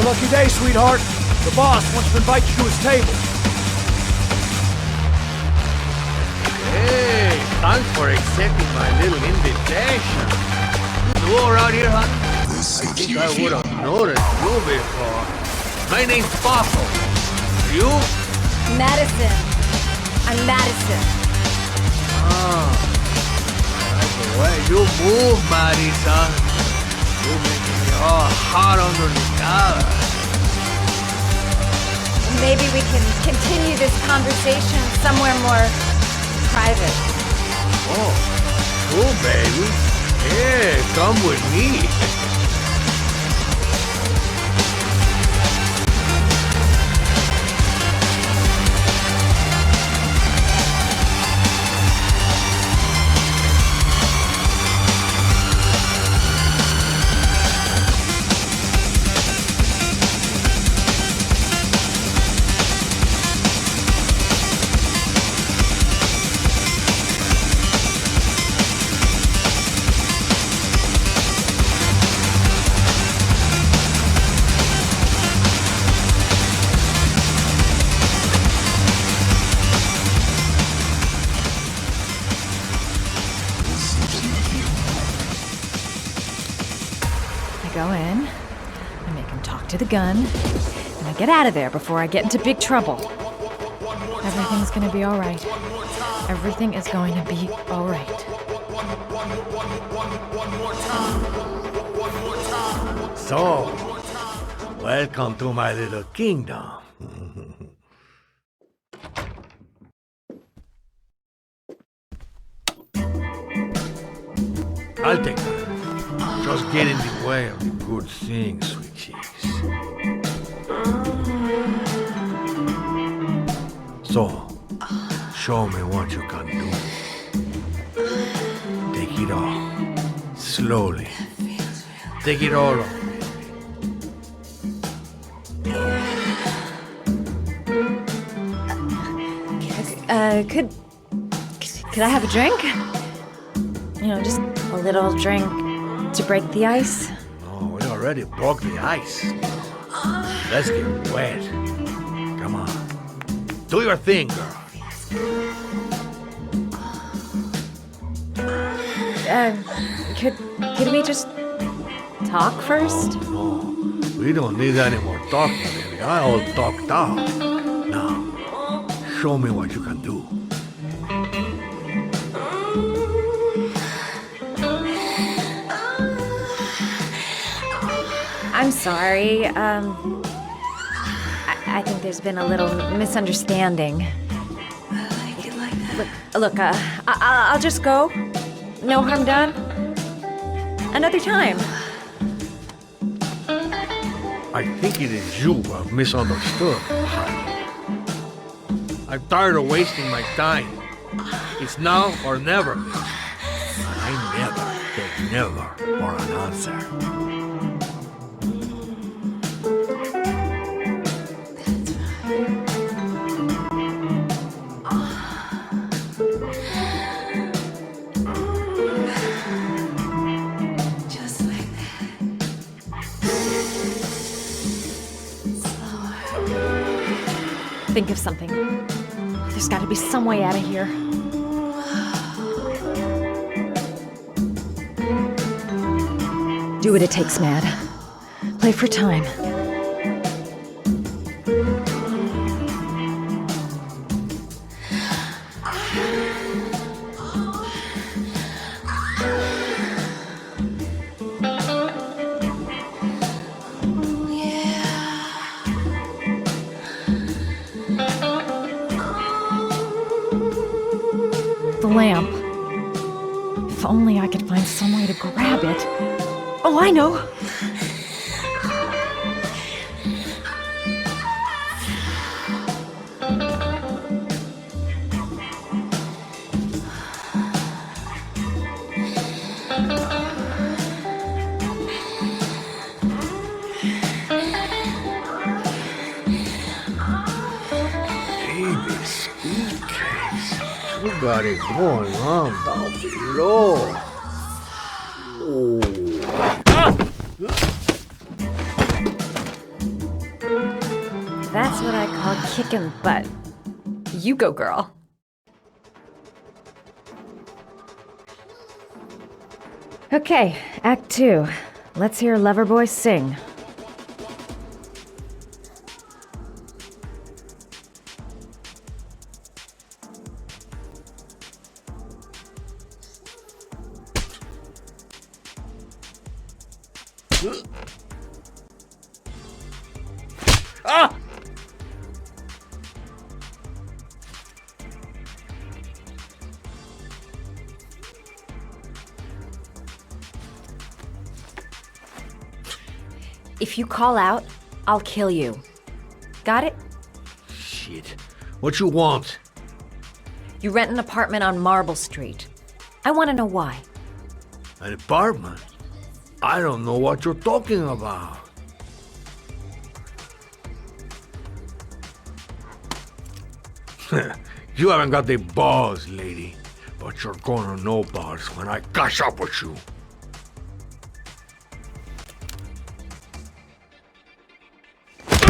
lucky day, sweetheart. The boss wants to invite you to his table. Hey, thanks for accepting my little invitation. You all around here, hon? I think I would have noticed you before. My name's Fossil. You? Madison. I'm Madison. Oh. I like the way you move, Marisa. You're making me all hot under the collar. Maybe we can continue this conversation somewhere more private. Oh, cool, baby. Yeah, come with me. Go in, I make him talk to the gun, and I get out of there before I get into big trouble. Everything's gonna be alright. Everything is going to be alright. So, welcome to my little kingdom. I'll take that. Just get in the way of the good things, sweet cheeks. So, show me what you can do. Take it all. Slowly. Take it all of me. Could I have a drink? You know, just a little drink to break the ice? Oh, we already broke the ice. Let's get wet. Come on. Do your thing, girl. Could we just talk first? No, we don't need any more talking, baby. I all talked out. Now, show me what you can do. I'm sorry. I think there's been a little misunderstanding. I like it like that. Look, I'll just go. No harm done. Another time. I think it is you who have misunderstood, honey. I'm tired of wasting my time. It's now or never. And I never take never for an answer. Think of something. There's got to be some way out of here. Do what it takes, Mad. Play for time. The lamp. If only I could find some way to grab it. Oh, I know! Baby, sweet cakes. You got it going on down below. Oh. That's what I call kicking butt. You go, girl. Okay, Act 2. Let's hear Loverboy sing. Ah! If you call out, I'll kill you. Got it? Shit. What you want? You rent an apartment on Marble Street. I want to know why. An apartment? I don't know what you're talking about. You haven't got the balls, lady. But you're gonna know balls when I catch up with you.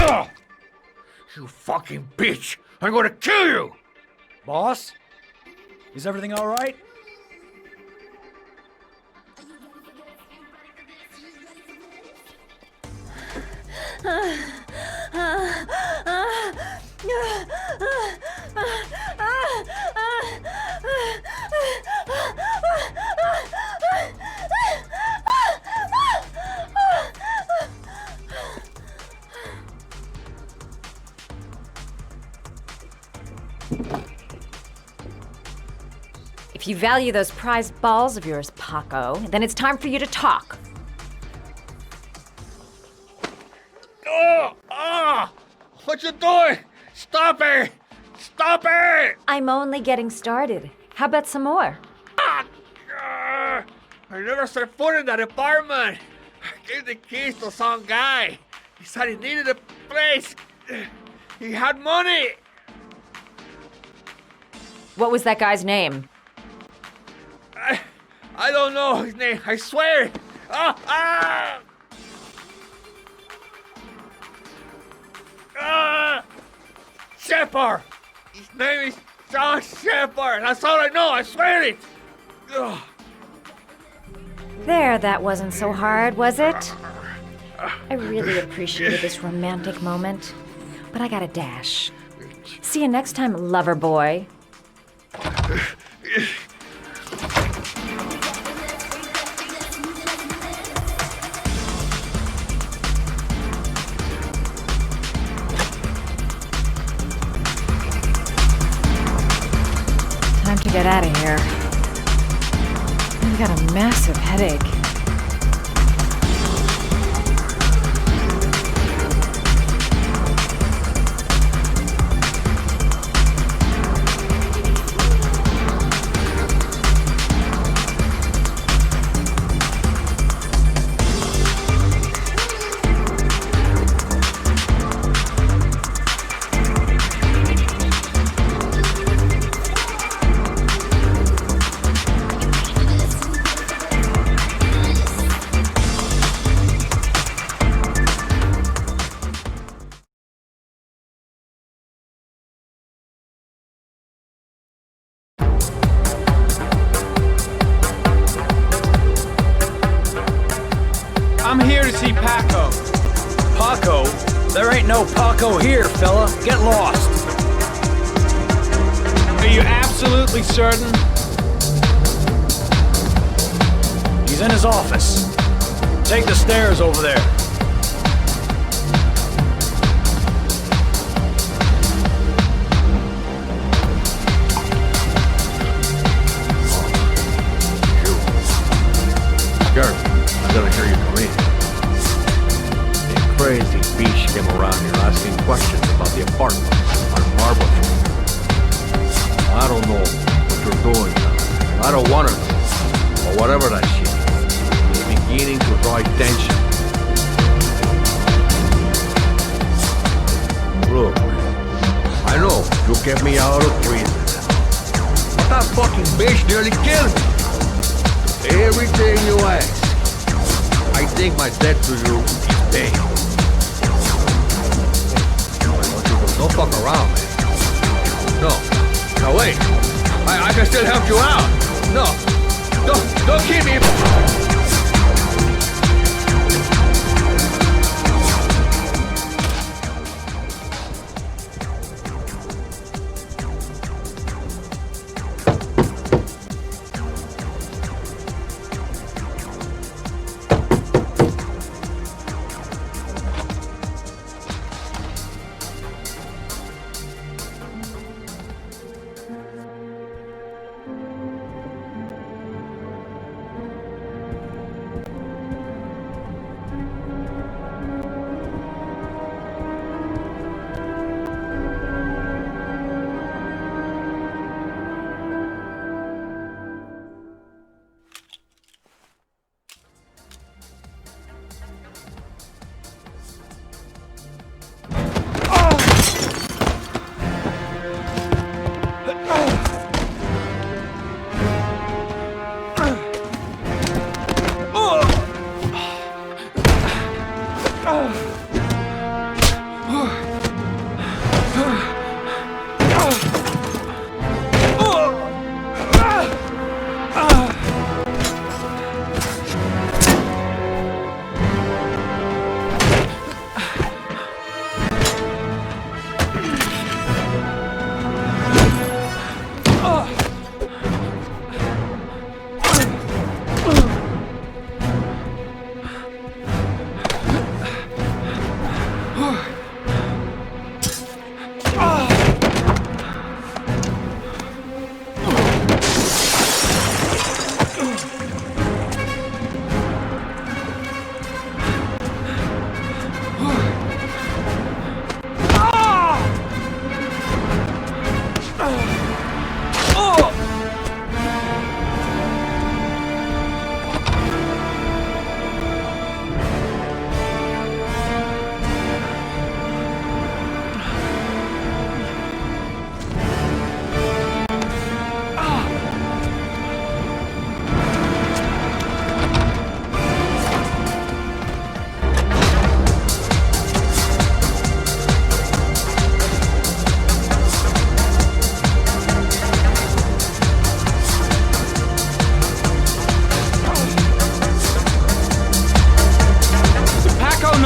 Ugh! You fucking bitch! I'm gonna kill you! Boss? Is everything all right? If you value those prized balls of yours, Paco, then it's time for you to talk. Oh! Ah! What you doing? Stop it! Stop it! I'm only getting started. How about some more? Ah! I never set foot in that apartment. I gave the keys to some guy. He said he needed a place. He had money. What was that guy's name? I don't know his name. I swear. Ah! Ah! Ah! Shepard. His name is John Shepard. That's all I know. I swear it. Ugh. There, that wasn't so hard, was it? I really appreciated this romantic moment, but I gotta dash. See you next time, lover boy. Time to get out of here. I got a massive headache. I'm here to see Paco. Paco? There ain't no Paco here, fella. Get lost. Are you absolutely certain? He's in his office. Take the stairs over there. Gert, I gotta hear you come in. The crazy beast came around here asking questions about the apartment on Marble Street. I don't know what you're doing now. I don't want to know. Or whatever that shit is. It's beginning to draw attention. Look, I know you kept me out of prison. But that fucking bitch nearly killed me. Everything you ask, I think my debt to you is paid. But fuck around, man. No. No, wait. I can still help you out. No. Don't keep me.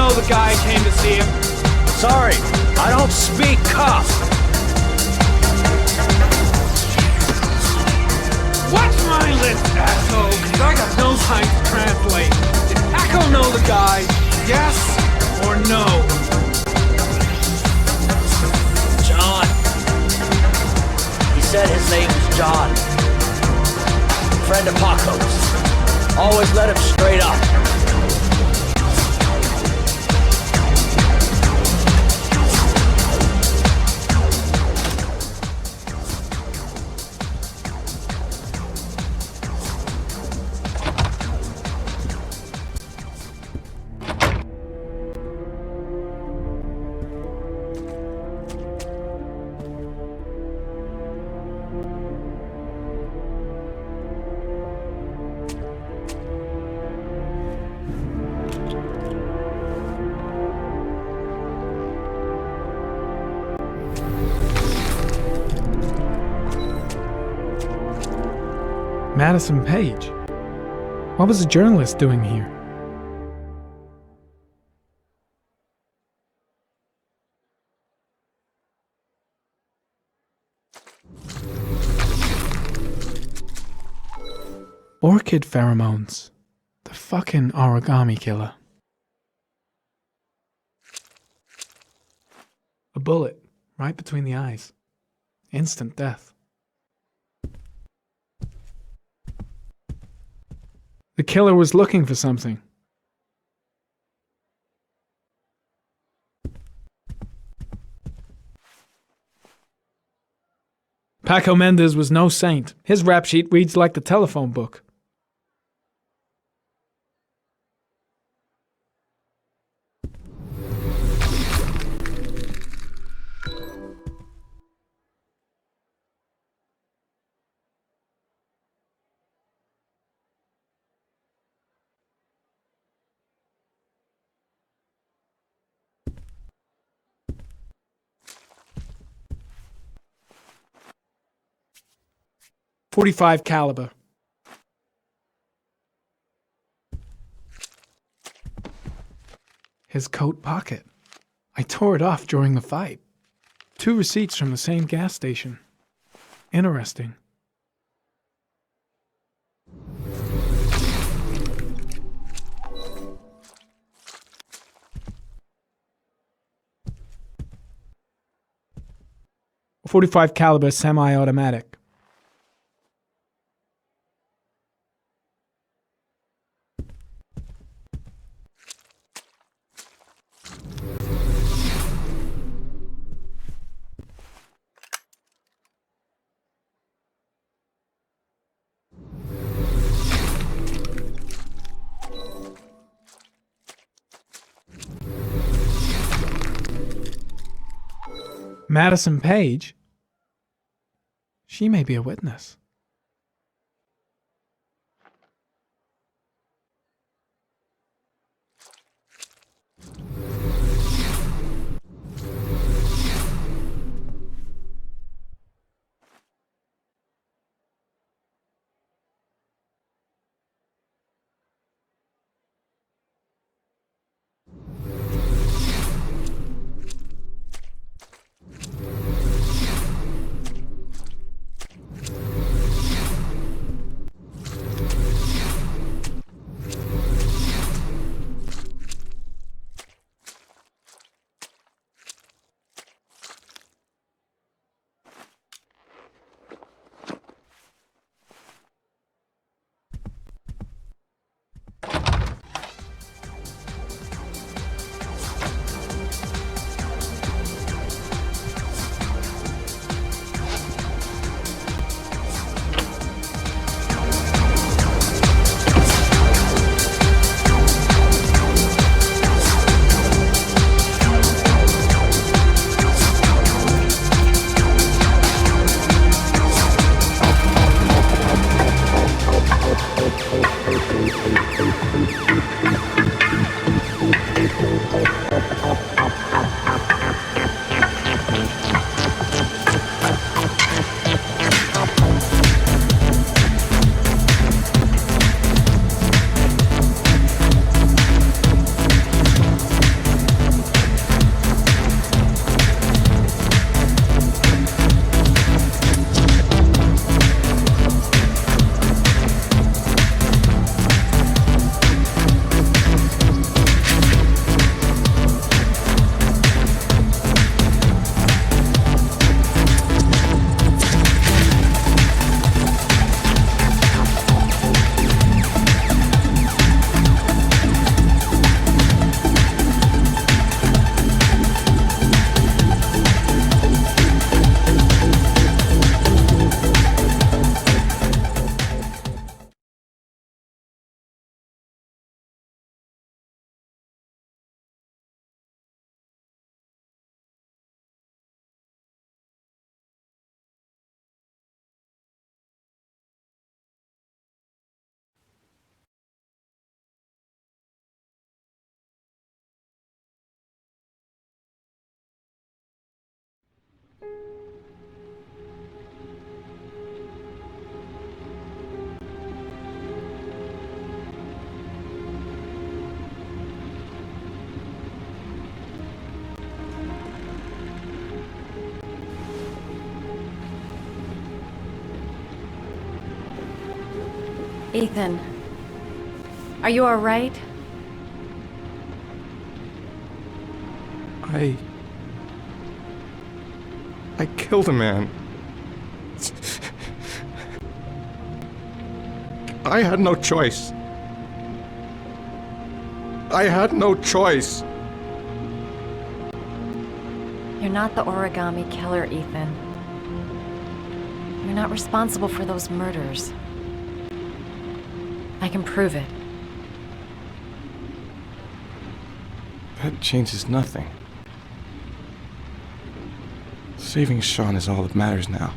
The guy came to see him. Sorry, I don't speak cop. Watch my lips, asshole, cause I got no time to translate. Did Paco know the guy? Yes or no? John. He said his name was John. Friend of Paco's. Always let him straight up. Madison Page? What was a journalist doing here? Orchid pheromones. The fucking origami killer. A bullet, right between the eyes. Instant death. The killer was looking for something. Paco Mendez was no saint. His rap sheet reads like the telephone book. .45 caliber. His coat pocket. I tore it off during the fight. 2 receipts from the same gas station. Interesting. .45 caliber semi-automatic. Madison Page? She may be a witness. Ethan, are you all right? I killed a man. I had no choice. I had no choice. You're not the origami killer, Ethan. You're not responsible for those murders. I can prove it. That changes nothing. Saving Sean is all that matters now.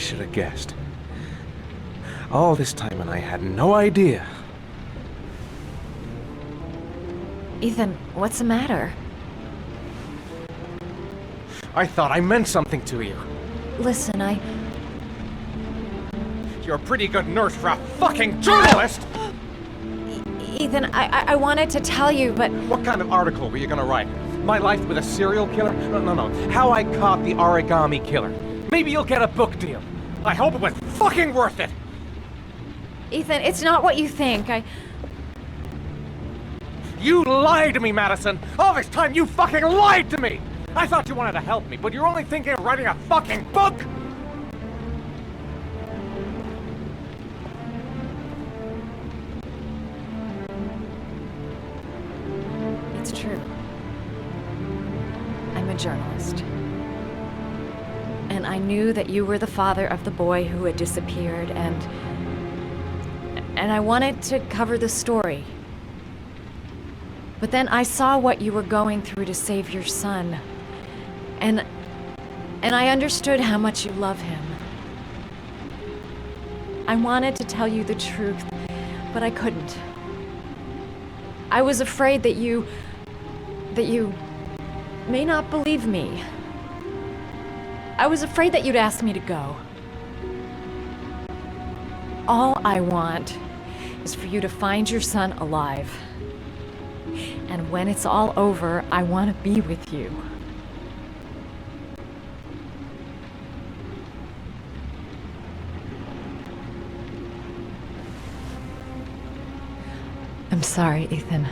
should have guessed. All this time and I had no idea. Ethan, what's the matter? I thought I meant something to you. Listen, You're a pretty good nurse for a fucking journalist! Ethan, I wanted to tell you, but... What kind of article were you gonna write? My life with a serial killer? No. How I caught the origami killer. Maybe you'll get a book deal. I hope it was fucking worth it! Ethan, it's not what you think. You lied to me, Madison! All this time you fucking lied to me! I thought you wanted to help me, but you're only thinking of writing a fucking book! It's true. I'm a journalist. And I knew that you were the father of the boy who had disappeared, and I wanted to cover the story. But then I saw what you were going through to save your son. And I understood how much you love him. I wanted to tell you the truth, but I couldn't. I was afraid that you may not believe me. I was afraid that you'd ask me to go. All I want is for you to find your son alive. And when it's all over, I want to be with you. I'm sorry, Ethan.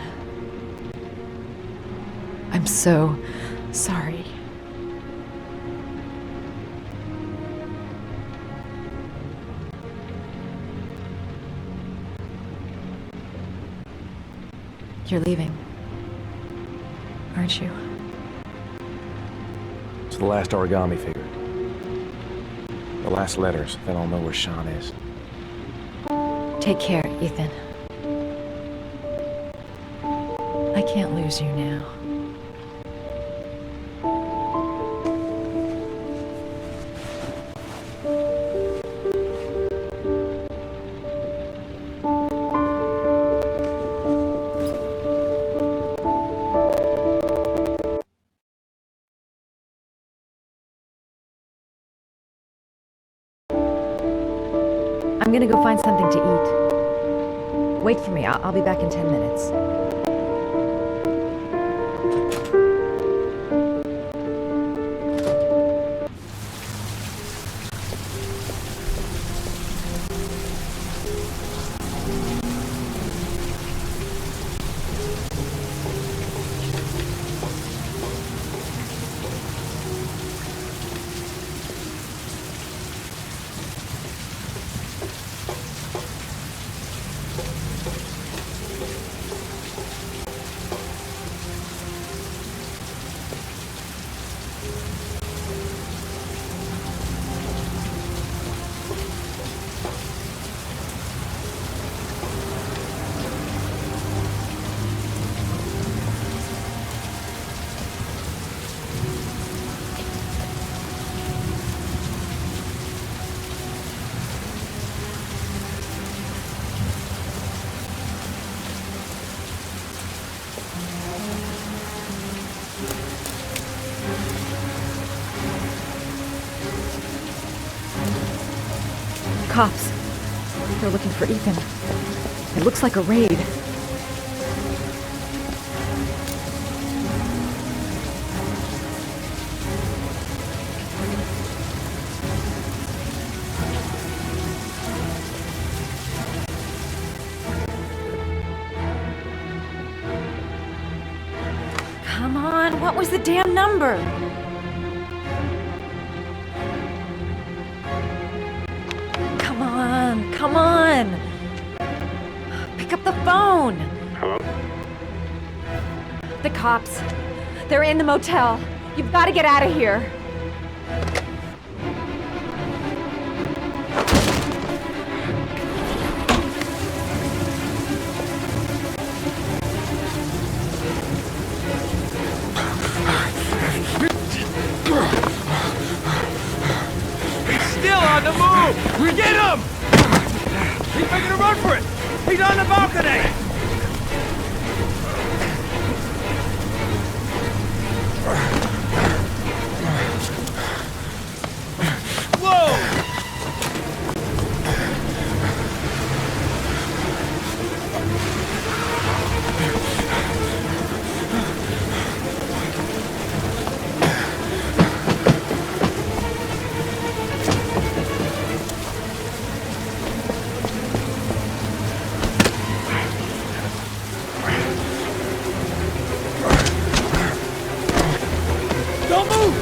I'm so sorry. You're leaving, aren't you? It's the last origami figure. The last letters, then I'll know where Sean is. Take care, Ethan. I can't lose you now. I'm gonna go find something to eat. Wait for me. I'll be back in 10 minutes. Cops. They're looking for Ethan. It looks like a raid. Come on, what was the damn number? Come on! Pick up the phone! Hello? The cops. They're in the motel. You've got to get out of here. Still on the move! Get him! He's making a run for it! He's on the balcony! Whoa! Don't move!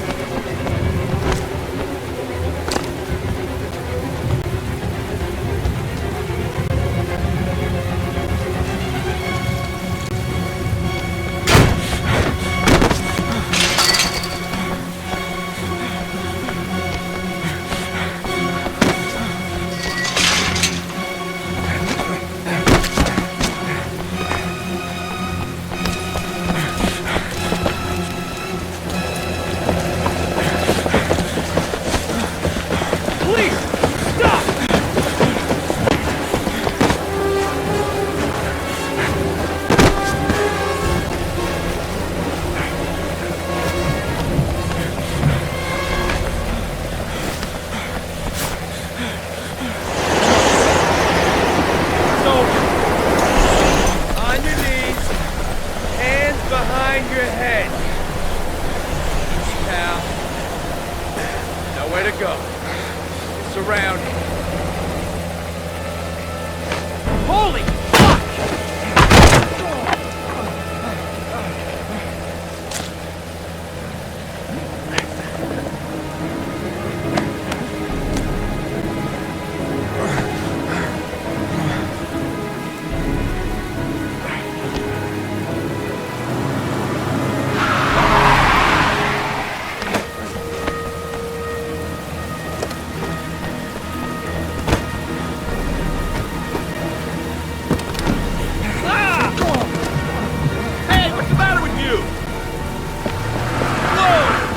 Please, stop! So, on your knees, hands behind your head. Now, nowhere to go. Surrounded. Holy fuck! Hey, what's the matter with you? Whoa!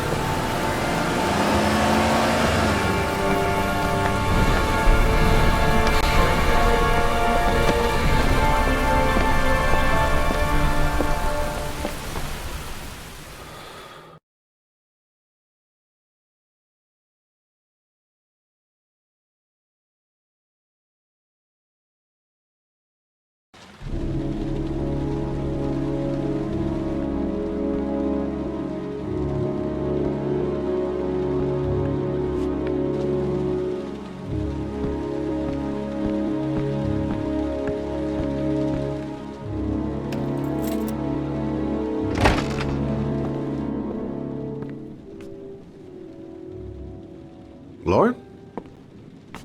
Lauren?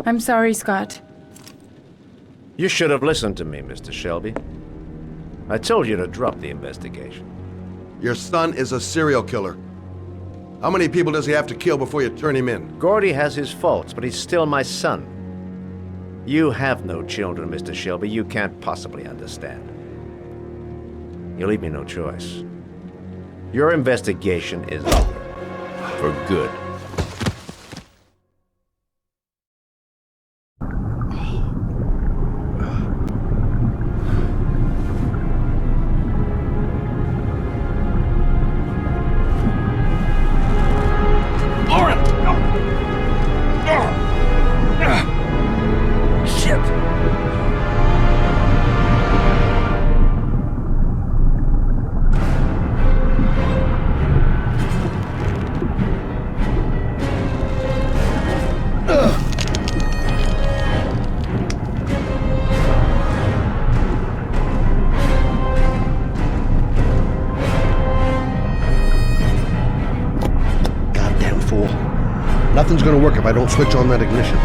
I'm sorry, Scott. You should have listened to me, Mr. Shelby. I told you to drop the investigation. Your son is a serial killer. How many people does he have to kill before you turn him in? Gordy has his faults, but he's still my son. You have no children, Mr. Shelby. You can't possibly understand. You leave me no choice. Your investigation is over. For good. Nothing's gonna work if I don't switch on that ignition.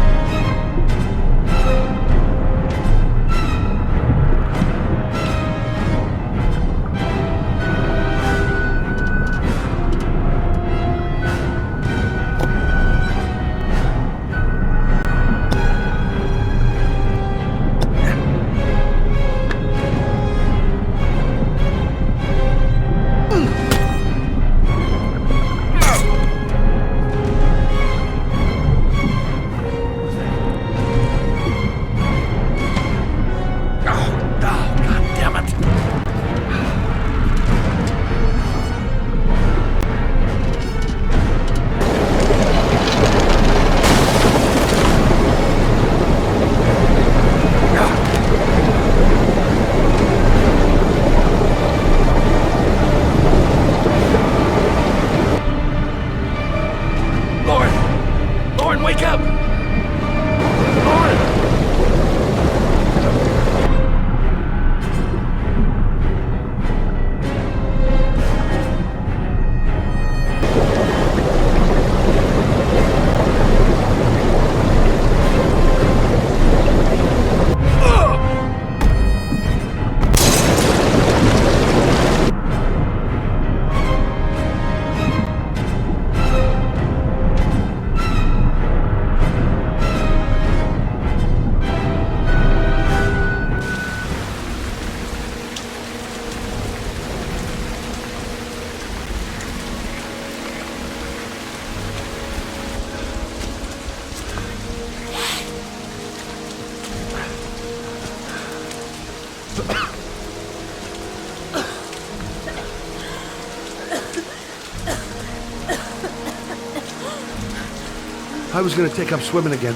I was gonna take up swimming again.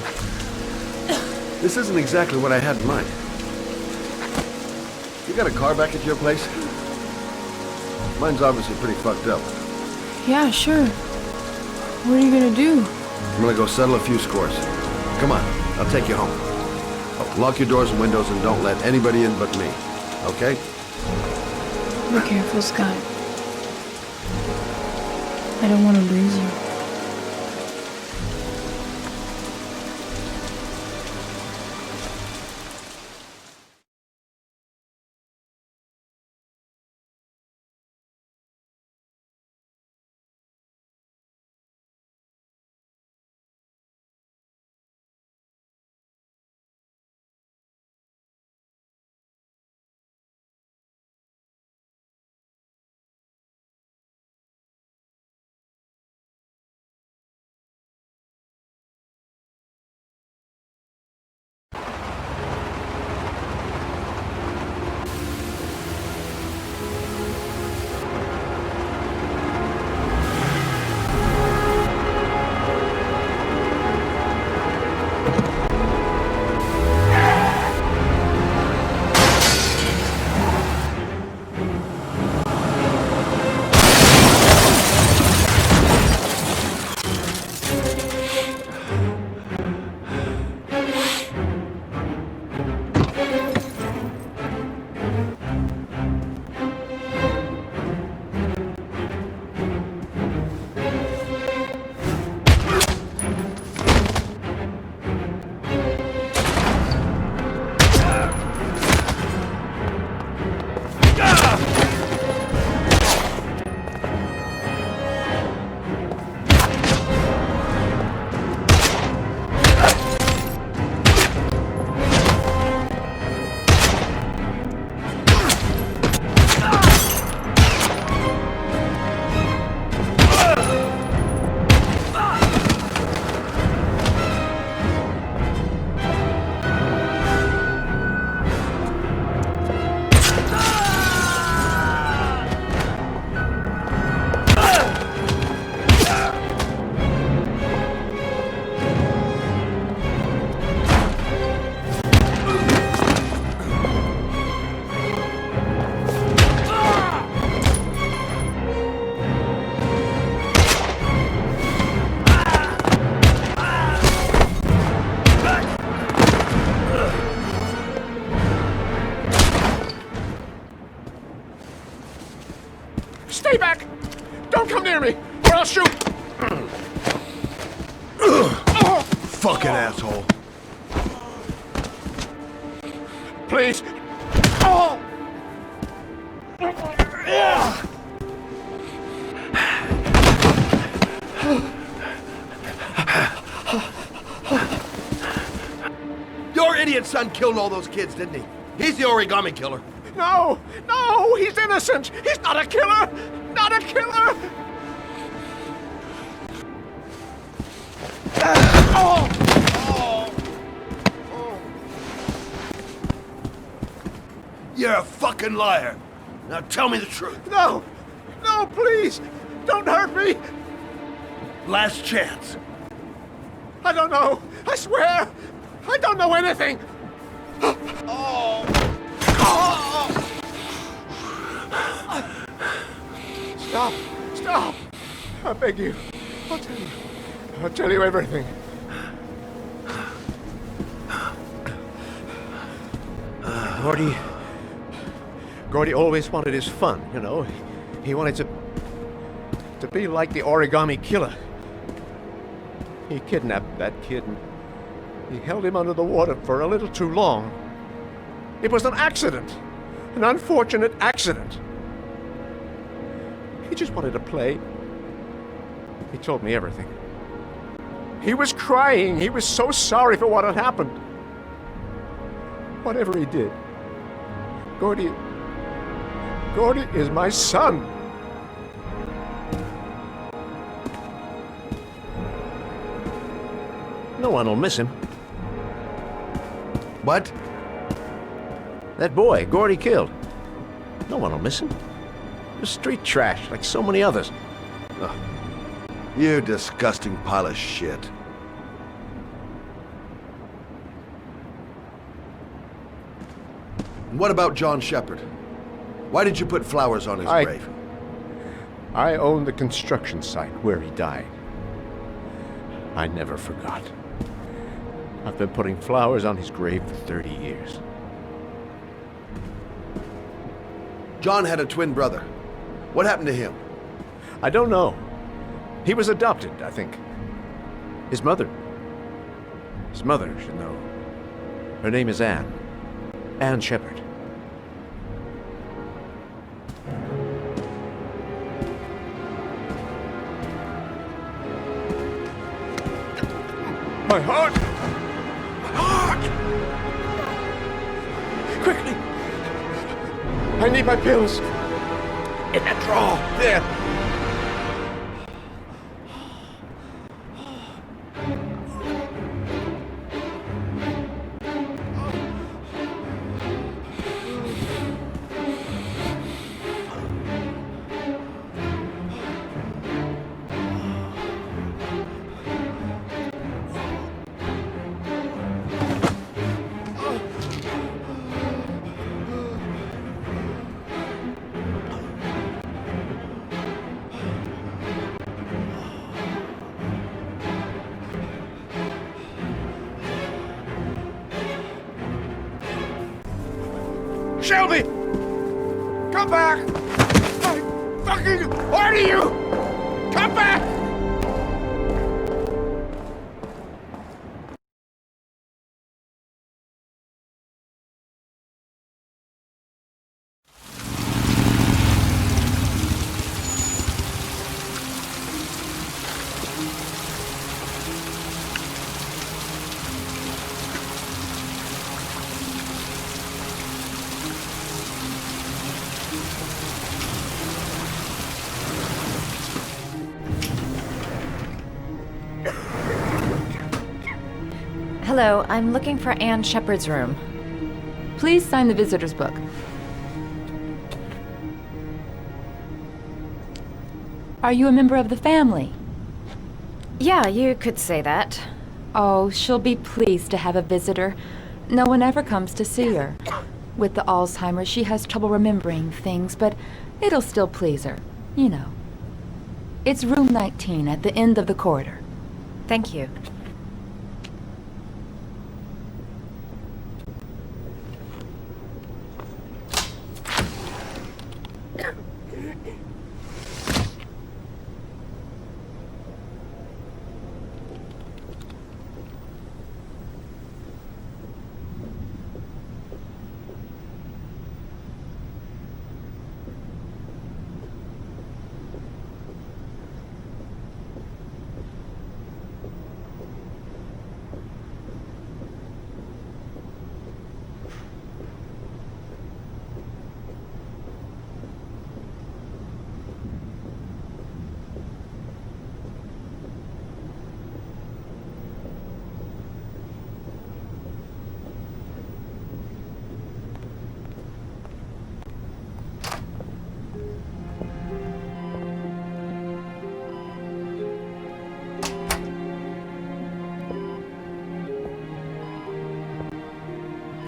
This isn't exactly what I had in mind. You got a car back at your place? Mine's obviously pretty fucked up. Yeah, sure. What are you gonna do? I'm gonna go settle a few scores. Come on, I'll take you home. Oh, lock your doors and windows and don't let anybody in but me. Okay? Be careful, Scott. I don't want to lose you. Stay back! Don't come near me, or I'll shoot! Fucking asshole. Please! Oh! Your idiot son killed all those kids, didn't he? He's the origami killer. No! No! He's innocent! He's not a killer! Not a killer! Oh! Oh! Oh! You're a fucking liar. Now tell me the truth. No! No, please! Don't hurt me! Last chance. I don't know! I swear! I don't know anything! Oh! Oh! Stop! Stop! I beg you. I'll tell you. I'll tell you everything. Gordy always wanted his fun, you know. He wanted to be like the origami killer. He kidnapped that kid and he held him under the water for a little too long. It was an accident. An unfortunate accident. He just wanted to play. He told me everything. He was crying. He was so sorry for what had happened. Whatever he did, Gordy is my son. No one will miss him. What? That boy, Gordy killed. No one will miss him. He was street trash, like so many others. You disgusting pile of shit. And what about John Shepard? Why did you put flowers on his grave? I own the construction site where he died. I never forgot. I've been putting flowers on his grave for 30 years. John had a twin brother. What happened to him? I don't know. He was adopted, I think. His mother should know. Her name is Anne. Anne Shepard. My heart! My heart! Quickly! I need my pills! In that drawer! There! Shelby! Come back! I fucking order you! Come back! Hello, I'm looking for Anne Shepard's room. Please sign the visitor's book. Are you a member of the family? Yeah, you could say that. Oh, she'll be pleased to have a visitor. No one ever comes to see her. With the Alzheimer's, she has trouble remembering things, but it'll still please her. You know. It's room 19 at the end of the corridor. Thank you.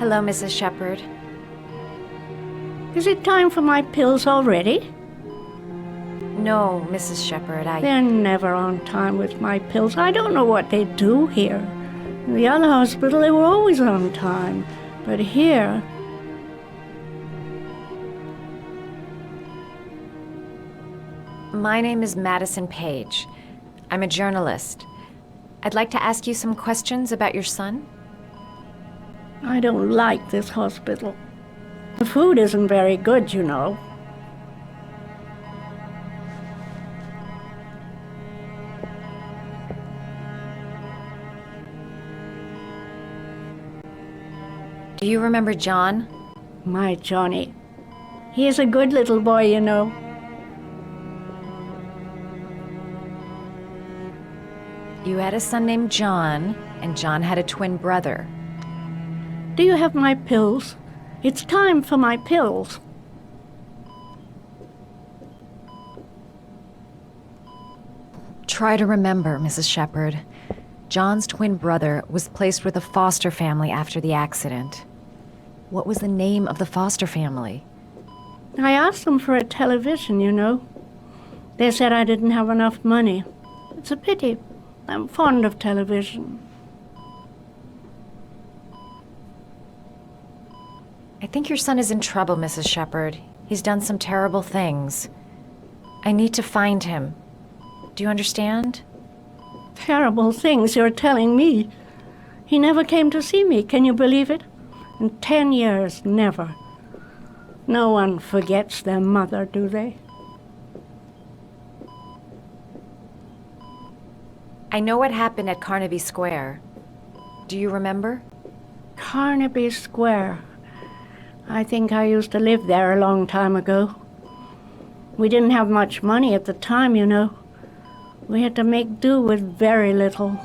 Hello, Mrs. Shepard. Is it time for my pills already? No, Mrs. Shepard, They're never on time with my pills. I don't know what they do here. In the other hospital, they were always on time. But here... My name is Madison Page. I'm a journalist. I'd like to ask you some questions about your son. I don't like this hospital. The food isn't very good, you know. Do you remember John? My Johnny. He is a good little boy, you know. You had a son named John, and John had a twin brother. Do you have my pills? It's time for my pills. Try to remember, Mrs. Shepard. John's twin brother was placed with a foster family after the accident. What was the name of the foster family? I asked them for a television, you know. They said I didn't have enough money. It's a pity. I'm fond of television. I think your son is in trouble, Mrs. Shepherd. He's done some terrible things. I need to find him. Do you understand? Terrible things you're telling me. He never came to see me, can you believe it? In 10 years, never. No one forgets their mother, do they? I know what happened at Carnaby Square. Do you remember? Carnaby Square. I think I used to live there a long time ago. We didn't have much money at the time, you know. We had to make do with very little.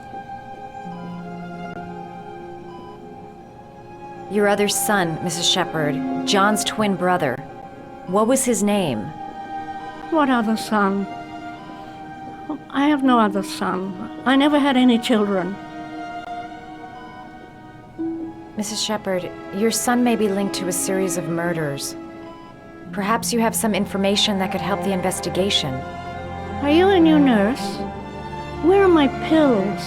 Your other son, Mrs. Shepherd, John's twin brother. What was his name? What other son? I have no other son. I never had any children. Mrs. Shepherd, your son may be linked to a series of murders. Perhaps you have some information that could help the investigation. Are you a new nurse? Where are my pills?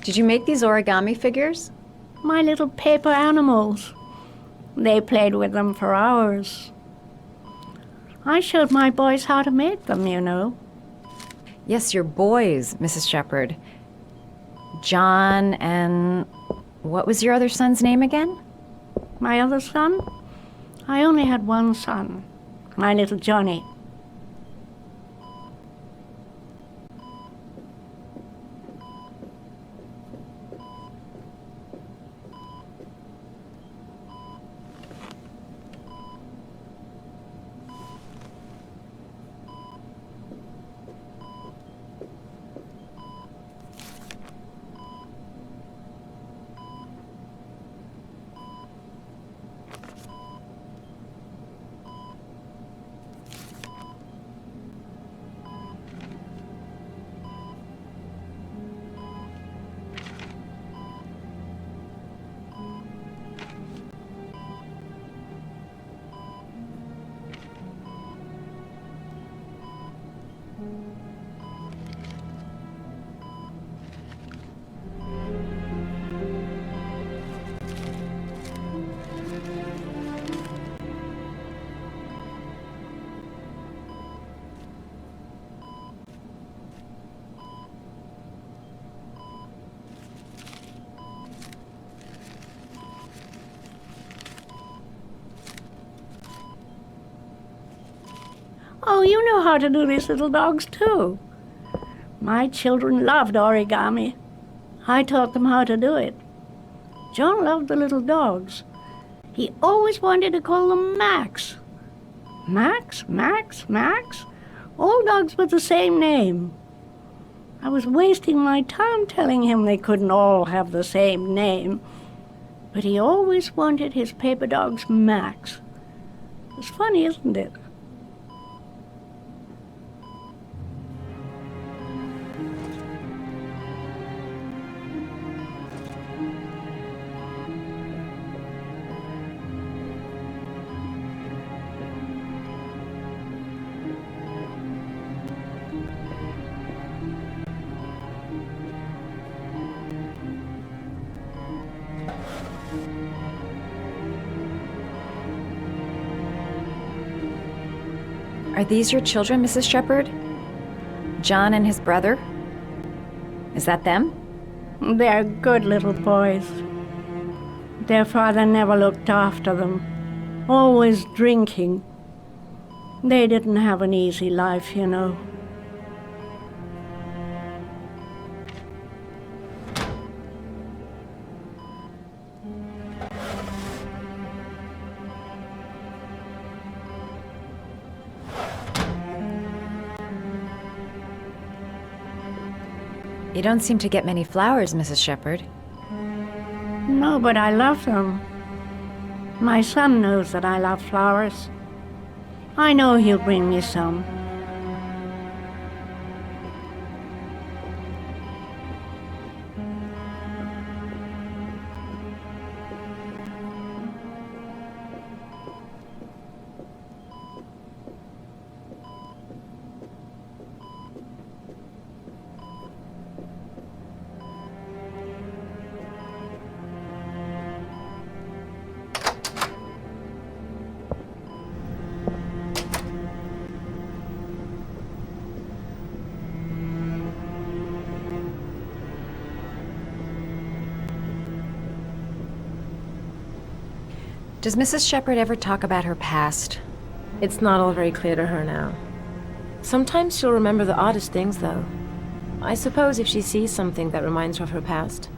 Did you make these origami figures? My little paper animals. They played with them for hours. I showed my boys how to make them, you know. Yes, your boys, Mrs. Shepherd. John and... what was your other son's name again? My other son? I only had one son. My little Johnny. Oh, you know how to do these little dogs, too. My children loved origami. I taught them how to do it. John loved the little dogs. He always wanted to call them Max. Max, Max, Max. All dogs with the same name. I was wasting my time telling him they couldn't all have the same name. But he always wanted his paper dogs Max. It's funny, isn't it? Are these your children, Mrs. Shepherd? John and his brother? Is that them? They're good little boys. Their father never looked after them, always drinking. They didn't have an easy life, you know. You don't seem to get many flowers, Mrs. Shepherd. No, but I love them. My son knows that I love flowers. I know he'll bring me some. Does Mrs. Shepherd ever talk about her past? It's not all very clear to her now. Sometimes she'll remember the oddest things, though. I suppose if she sees something that reminds her of her past.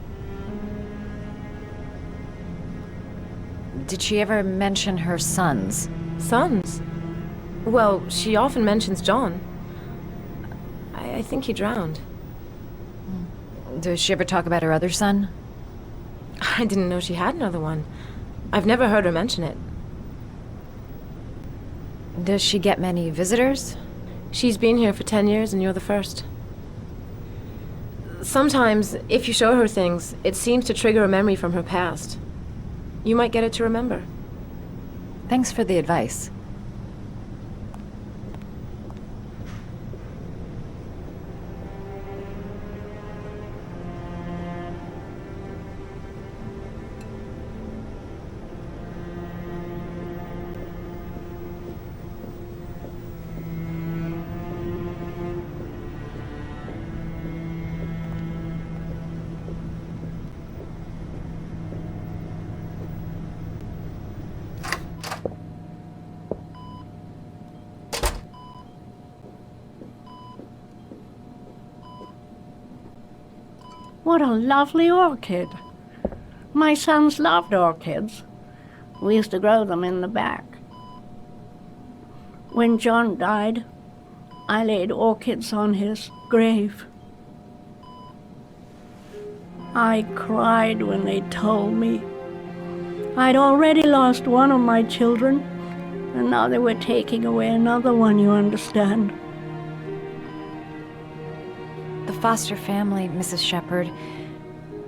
Did she ever mention her sons? Sons? Well, she often mentions John. I think he drowned. Does she ever talk about her other son? I didn't know she had another one. I've never heard her mention it. Does she get many visitors? She's been here for 10 years and you're the first. Sometimes, if you show her things, it seems to trigger a memory from her past. You might get it to remember. Thanks for the advice. What a lovely orchid. My sons loved orchids. We used to grow them in the back. When John died, I laid orchids on his grave. I cried when they told me I'd already lost one of my children, and now they were taking away another one, you understand. The foster family, Mrs. Shepherd.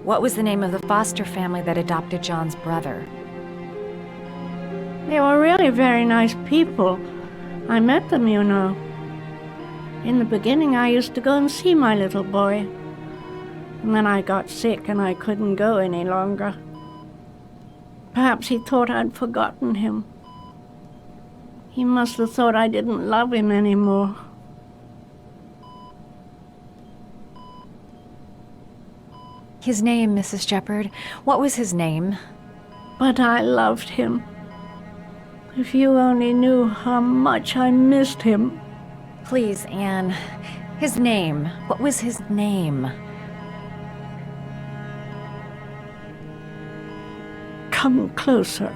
What was the name of the foster family that adopted John's brother? They were really very nice people. I met them, you know. In the beginning, I used to go and see my little boy. And then I got sick and I couldn't go any longer. Perhaps he thought I'd forgotten him. He must have thought I didn't love him anymore. His name, Mrs. Shepherd. What was his name? But I loved him. If you only knew how much I missed him. Please, Anne. His name. What was his name? Come closer.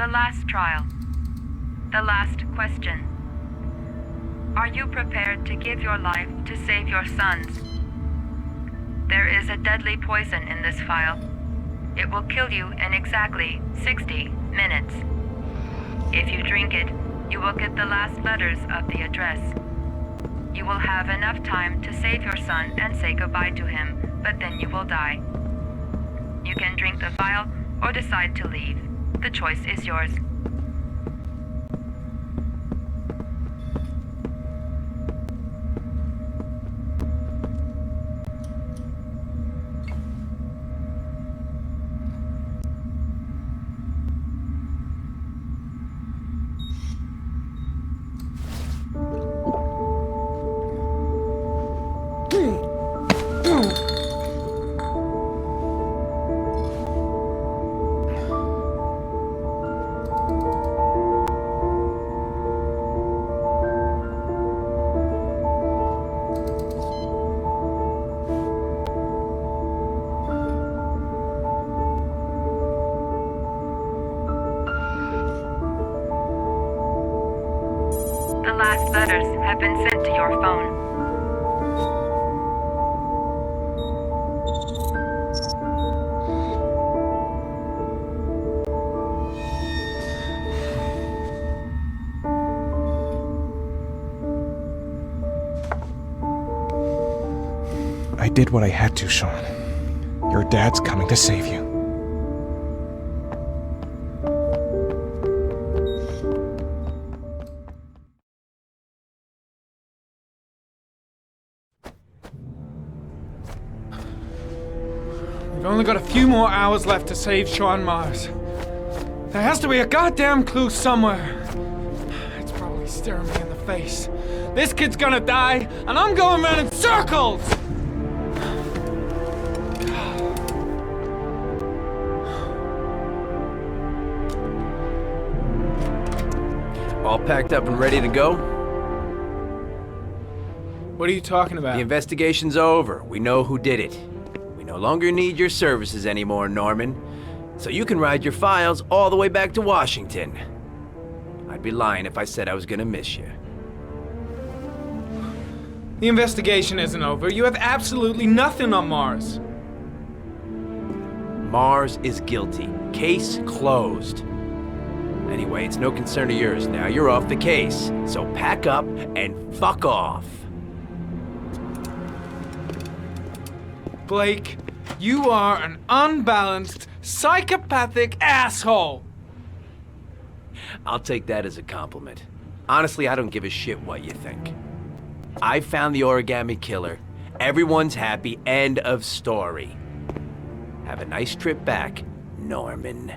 The last trial. The last question. Are you prepared to give your life to save your sons? There is a deadly poison in this vial. It will kill you in exactly 60 minutes. If you drink it, you will get the last letters of the address. You will have enough time to save your son and say goodbye to him, but then you will die. You can drink the vial or decide to leave. The choice is yours. The last letters have been sent to your phone. I did what I had to, Sean. Your dad's coming to save you. We've only got a few more hours left to save Sean Mars. There has to be a goddamn clue somewhere. It's probably staring me in the face. This kid's gonna die, and I'm going around in circles! All packed up and ready to go? What are you talking about? The investigation's over. We know who did it. We no longer need your services anymore, Norman. So you can ride your files all the way back to Washington. I'd be lying if I said I was gonna miss you. The investigation isn't over. You have absolutely nothing on Mars. Mars is guilty. Case closed. Anyway, it's no concern of yours now. You're off the case. So pack up and fuck off. Blake, you are an unbalanced, psychopathic asshole! I'll take that as a compliment. Honestly, I don't give a shit what you think. I found the origami killer. Everyone's happy. End of story. Have a nice trip back, Norman.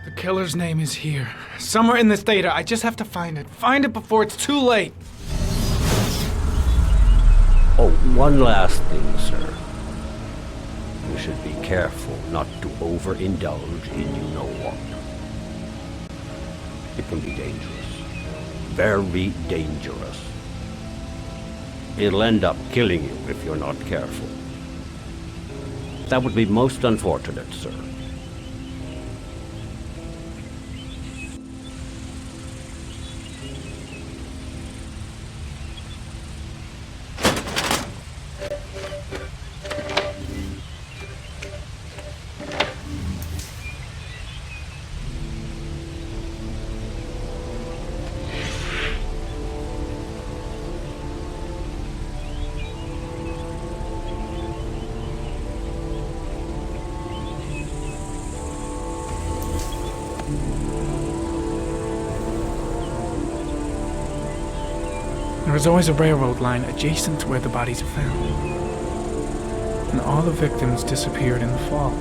The killer's name is here. Somewhere in this data. I just have to find it. Find it before it's too late. Oh, one last thing, sir. You should be careful not to overindulge in you-know-what. It can be dangerous. Very dangerous. It'll end up killing you if you're not careful. That would be most unfortunate, sir. There was always a railroad line adjacent to where the bodies are found. And all the victims disappeared in the fall.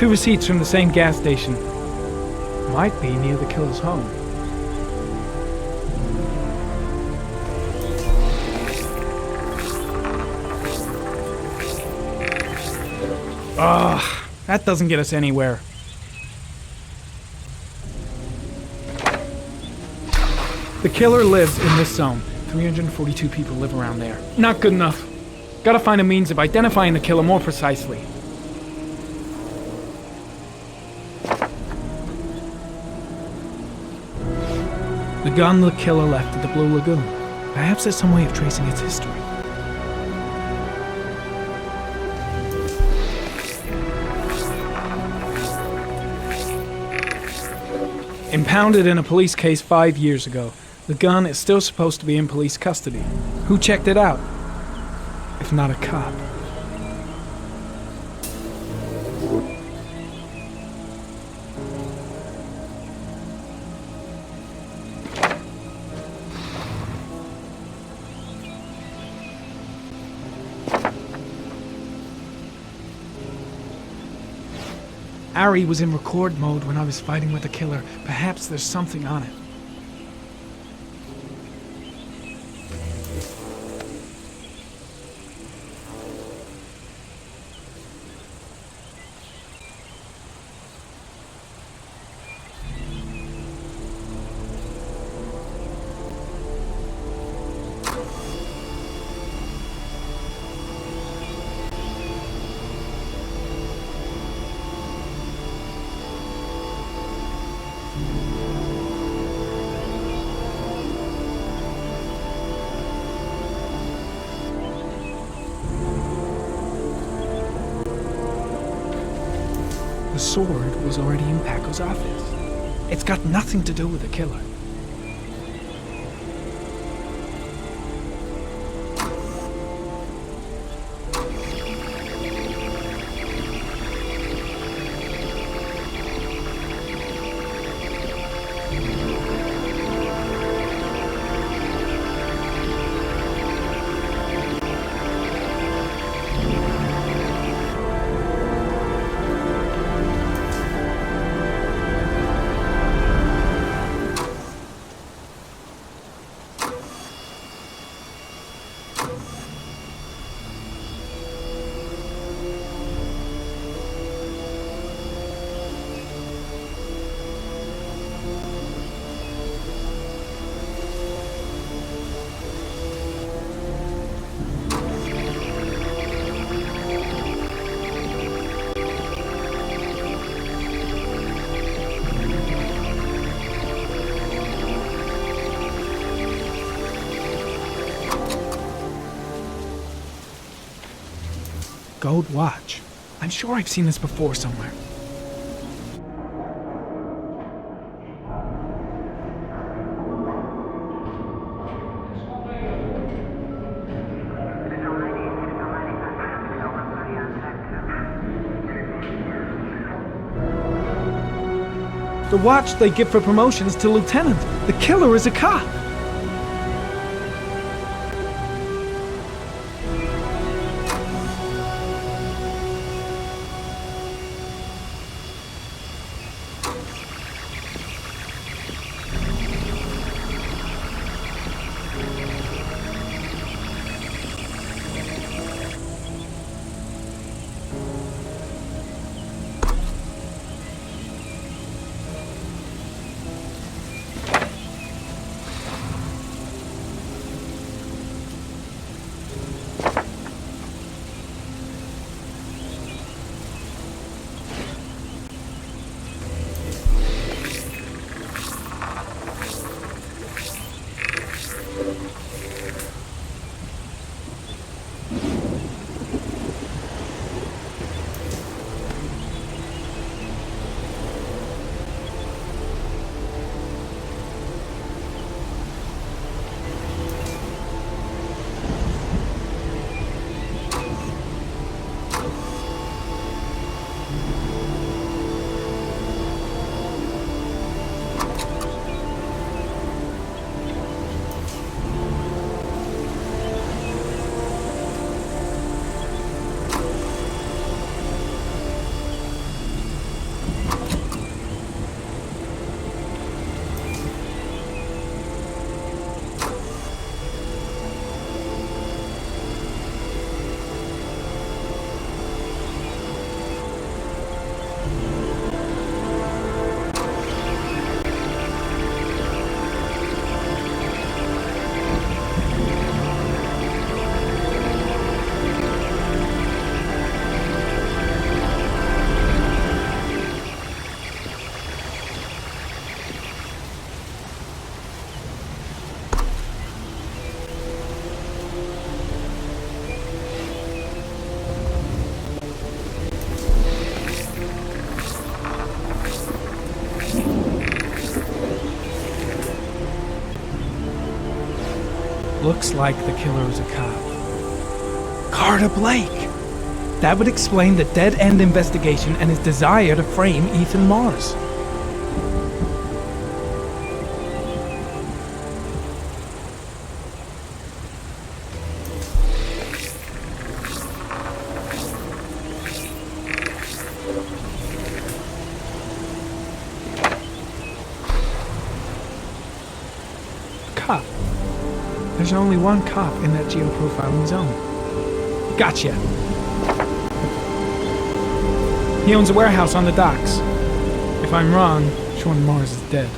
2 receipts from the same gas station. Might be near the killer's home. Ugh, that doesn't get us anywhere. The killer lives in this zone. 342 people live around there. Not good enough. Gotta find a means of identifying the killer more precisely. The gun the killer left at the Blue Lagoon. Perhaps there's some way of tracing its history. Impounded in a police case 5 years ago, the gun is still supposed to be in police custody. Who checked it out? If not a cop. Ari was in record mode when I was fighting with the killer. Perhaps there's something on it. The sword was already in Paco's office. It's got nothing to do with the killer. Gold watch. I'm sure I've seen this before somewhere. The watch they give for promotions to lieutenant. The killer is a cop. looks like the killer is a cop. Carter Blake! That would explain the dead-end investigation and his desire to frame Ethan Mars. Cop. There's only one cop in that geoprofiling zone. Gotcha. He owns a warehouse on the docks. If I'm wrong, Sean Mars is dead.